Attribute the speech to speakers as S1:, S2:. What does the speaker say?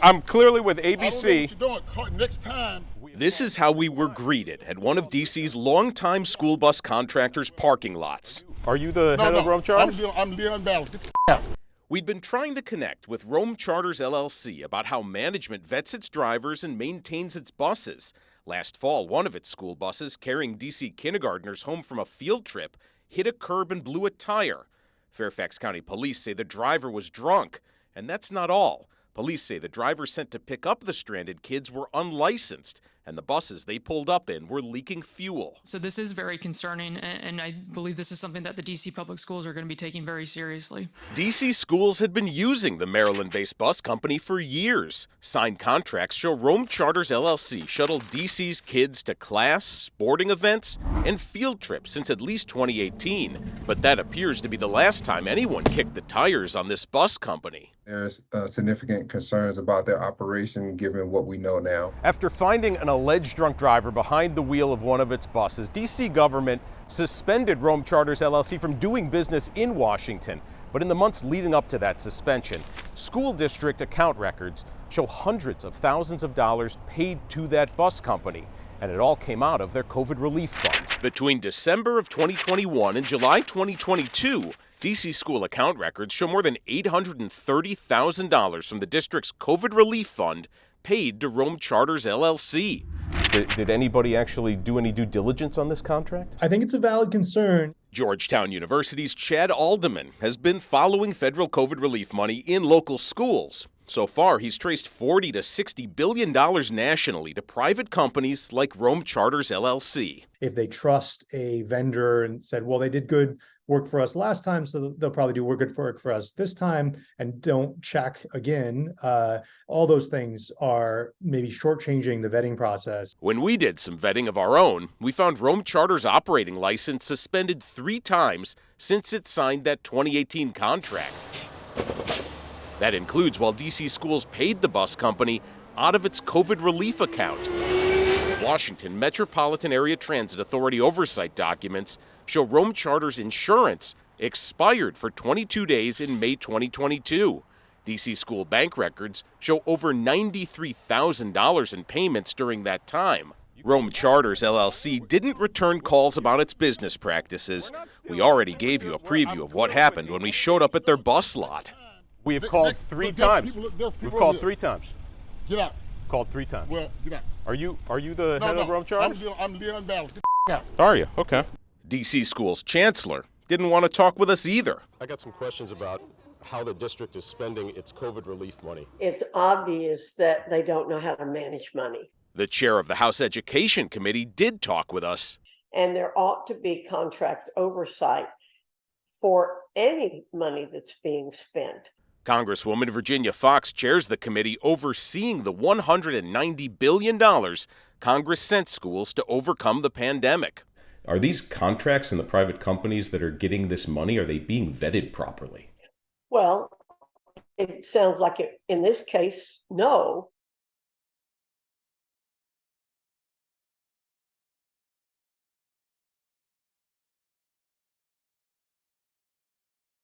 S1: I'm clearly with ABC.
S2: Next time.
S3: This is how we were greeted at one of D.C.'s longtime school bus contractors' parking lots.
S1: Are you the head of Rome Charters?
S2: I'm Leon Ballas. Get the out.
S3: We'd been trying to connect with Rome Charters LLC about how management vets its drivers and maintains its buses. Last fall, one of its school buses carrying D.C. kindergartners home from a field trip hit a curb and blew a tire. Fairfax County Police say the driver was drunk, and that's not all. Police say the drivers sent to pick up the stranded kids were unlicensed, and the buses they pulled up in were leaking fuel.
S4: So this is very concerning, and I believe this is something that the D.C. public schools are going to be taking very seriously.
S3: D.C. schools had been using the Maryland-based bus company for years. Signed contracts show Rome Charters LLC shuttled D.C.'s kids to class, sporting events, and field trips since at least 2018. But that appears to be the last time anyone kicked the tires on this bus company.
S5: There's significant concerns about their operation given what we know now.
S1: After finding an alleged drunk driver behind the wheel of one of its buses, D.C. government suspended Rome Charters LLC from doing business in Washington. But in the months leading up to that suspension, school district account records show hundreds of thousands of dollars paid to that bus company. And it all came out of their COVID relief fund.
S3: Between December of 2021 and July 2022, D.C. school account records show more than $830,000 from the district's COVID relief fund paid to Rome Charters LLC.
S1: Did anybody actually do any due diligence on this contract?
S6: I think it's a valid concern.
S3: Georgetown University's Chad Alderman has been following federal COVID relief money in local schools. So far, he's traced $40 to $60 billion nationally to private companies like Rome Charters LLC.
S6: If they trust a vendor and said, well, they did good work for us last time, so they'll probably do good work for us this time, and don't check again, all those things are maybe shortchanging the vetting process.
S3: When we did some vetting of our own, we found Rome Charters' operating license suspended 3 times since it signed that 2018 contract. That includes while D.C. schools paid the bus company out of its COVID relief account. Washington Metropolitan Area Transit Authority oversight documents show Rome Charters insurance expired for 22 days in May 2022. D.C. school bank records show over $93,000 in payments during that time. Rome Charters LLC didn't return calls about its business practices. We already gave you a preview of what happened when we showed up at their bus lot.
S1: We have called 3 times. We've called 3 times.
S2: Get out.
S1: Called 3 times.
S2: Well, get out.
S1: Are you the head of Rome Charters?
S2: I'm Leon Ballas. Get the out.
S1: Are you? Okay.
S3: D.C. School's chancellor didn't want to talk with us either.
S7: I got some questions about how the district is spending its COVID relief money.
S8: It's obvious that they don't know how to manage money.
S3: The chair of the House Education Committee did talk with us.
S8: And there ought to be contract oversight for any money that's being spent.
S3: Congresswoman Virginia Foxx chairs the committee overseeing the $190 billion Congress sent schools to overcome the pandemic.
S9: Are these contracts and the private companies that are getting this money, are they being vetted properly?
S8: Well, it sounds like it, in this case, no.